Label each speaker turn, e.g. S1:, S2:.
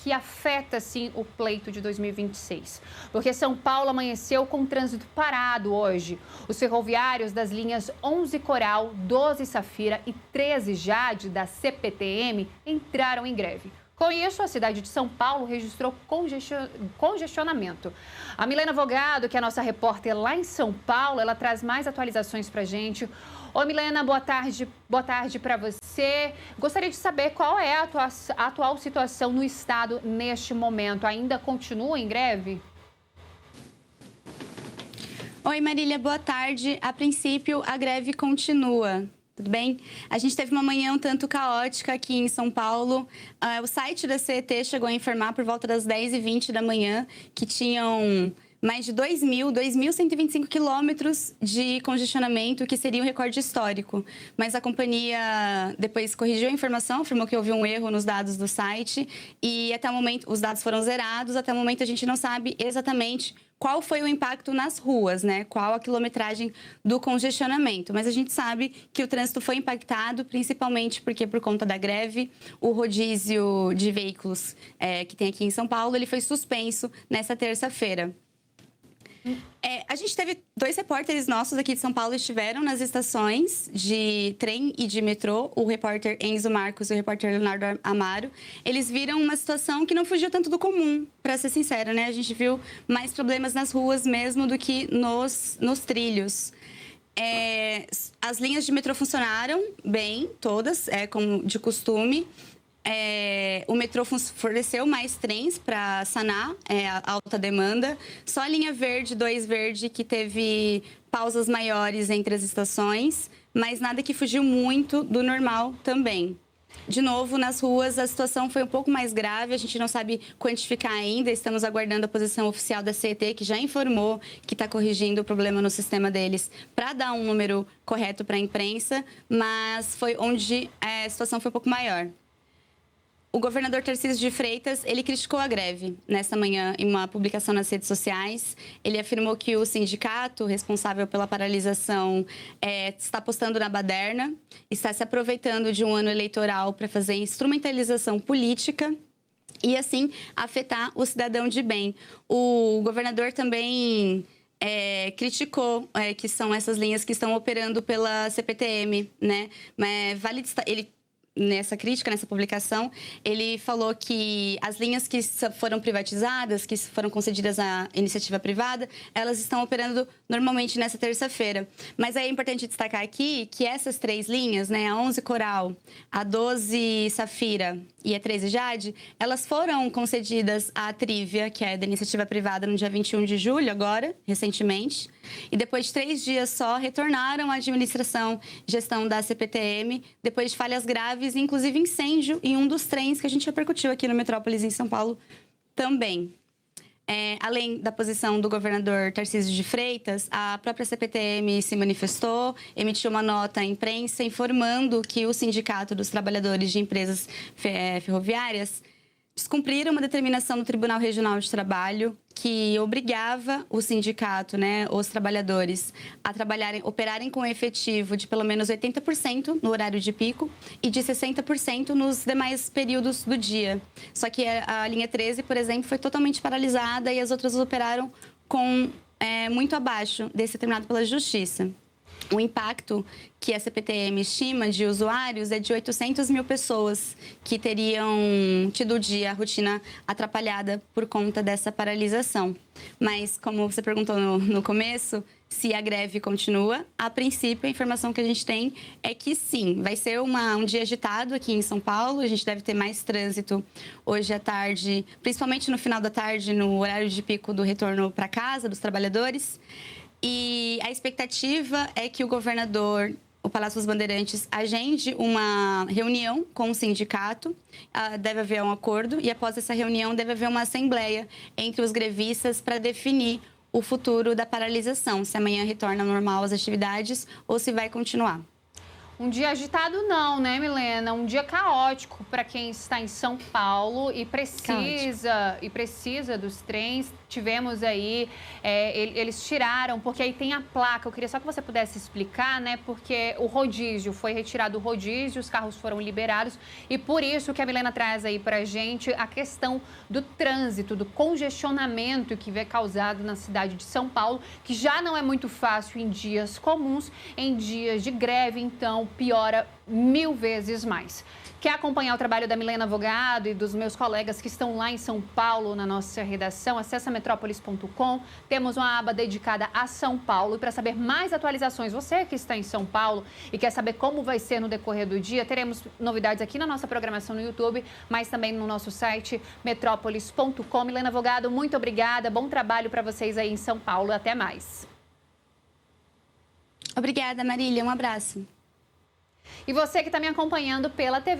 S1: que afeta, sim, o pleito de 2026. Porque São Paulo amanheceu com trânsito parado hoje. Os ferroviários das linhas 11 Coral, 12 Safira e 13 Jade da CPTM entraram em greve. Com isso, a cidade de São Paulo registrou congestionamento. A Milena Vogado, que é a nossa repórter lá em São Paulo, ela traz mais atualizações para a gente. Oi, Milena, boa tarde para você. Gostaria de saber qual é a atual situação no estado neste momento. Ainda continua em greve?
S2: Oi, Marília, boa tarde. A princípio, a greve continua. Tudo bem? A gente teve uma manhã um tanto caótica aqui em São Paulo. O site da CET chegou a informar por volta das 10h20 da manhã que tinham mais de 2.125 quilômetros de congestionamento, que seria um recorde histórico. Mas a companhia depois corrigiu a informação, afirmou que houve um erro nos dados do site e até o momento os dados foram zerados. Até o momento a gente não sabe exatamente qual foi o impacto nas ruas, né? Qual a quilometragem do congestionamento. Mas a gente sabe que o trânsito foi impactado, principalmente porque, por conta da greve, o rodízio de veículos que tem aqui em São Paulo, ele foi suspenso nessa terça-feira. A gente teve 2 repórteres nossos aqui de São Paulo estiveram nas estações de trem e de metrô, o repórter Enzo Marcos e o repórter Leonardo Amaro. Eles viram uma situação que não fugiu tanto do comum, para ser sincera, né? A gente viu mais problemas nas ruas mesmo do que nos trilhos. As linhas de metrô funcionaram bem, todas, como de costume. O metrô forneceu mais trens para sanar a alta demanda. Só a linha verde, 2 verde, que teve pausas maiores entre as estações, mas nada que fugiu muito do normal também. De novo, nas ruas, a situação foi um pouco mais grave, a gente não sabe quantificar ainda, estamos aguardando a posição oficial da CET, que já informou que está corrigindo o problema no sistema deles para dar um número correto para a imprensa, mas foi onde a situação foi um pouco maior. O governador Tarcísio de Freitas, ele criticou a greve nesta manhã em uma publicação nas redes sociais. Ele afirmou que o sindicato responsável pela paralisação está apostando na baderna, está se aproveitando de um ano eleitoral para fazer instrumentalização política e, assim, afetar o cidadão de bem. O governador também criticou que são essas linhas que estão operando pela CPTM, né? Mas nessa crítica, nessa publicação, ele falou que as linhas que foram privatizadas, que foram concedidas à iniciativa privada, elas estão operando normalmente nessa terça-feira. Mas é importante destacar aqui que essas 3 linhas, né, a 11 Coral, a 12 Safira e a 13 Jade, elas foram concedidas à Trívia, que é da iniciativa privada, no dia 21 de julho, agora, recentemente. E depois de 3 dias só, retornaram à administração e gestão da CPTM, depois de falhas graves, inclusive incêndio em um dos trens que a gente repercutiu aqui no Metrópolis, em São Paulo, também. Além da posição do governador Tarcísio de Freitas, a própria CPTM se manifestou, emitiu uma nota à imprensa informando que o Sindicato dos Trabalhadores de Empresas Ferroviárias descumpriram uma determinação do Tribunal Regional de Trabalho que obrigava o sindicato, né, os trabalhadores, a operarem com efetivo de pelo menos 80% no horário de pico e de 60% nos demais períodos do dia. Só que a linha 13, por exemplo, foi totalmente paralisada e as outras operaram com muito abaixo desse determinado pela Justiça. O impacto que a CPTM estima de usuários é de 800 mil pessoas que teriam tido a rotina atrapalhada por conta dessa paralisação. Mas, como você perguntou no começo, se a greve continua, a princípio a informação que a gente tem é que sim, vai ser um dia agitado aqui em São Paulo, a gente deve ter mais trânsito hoje à tarde, principalmente no final da tarde, no horário de pico do retorno para casa dos trabalhadores. E a expectativa é que o governador, o Palácio dos Bandeirantes, agende uma reunião com o sindicato, deve haver um acordo, e após essa reunião deve haver uma assembleia entre os grevistas para definir o futuro da paralisação, se amanhã retorna normal as atividades ou se vai continuar.
S1: Um dia agitado não, né, Milena? Um dia caótico para quem está em São Paulo e precisa dos trens. Tivemos aí, eles tiraram, porque aí tem a placa. Eu queria só que você pudesse explicar, né? Porque o rodízio, foi retirado o rodízio, os carros foram liberados. E por isso que a Milena traz aí para a gente a questão do trânsito, do congestionamento que vem causado na cidade de São Paulo, que já não é muito fácil em dias comuns, em dias de greve, então piora 1000 vezes mais. Quer acompanhar o trabalho da Milena Vogado e dos meus colegas que estão lá em São Paulo, na nossa redação? Acesse metrópolis.com. Temos uma aba dedicada a São Paulo. E para saber mais atualizações, você que está em São Paulo e quer saber como vai ser no decorrer do dia, teremos novidades aqui na nossa programação no YouTube, mas também no nosso site metrópolis.com. Milena Vogado, muito obrigada. Bom trabalho para vocês aí em São Paulo. Até mais.
S2: Obrigada, Marília. Um abraço.
S1: E você que está me acompanhando pela TV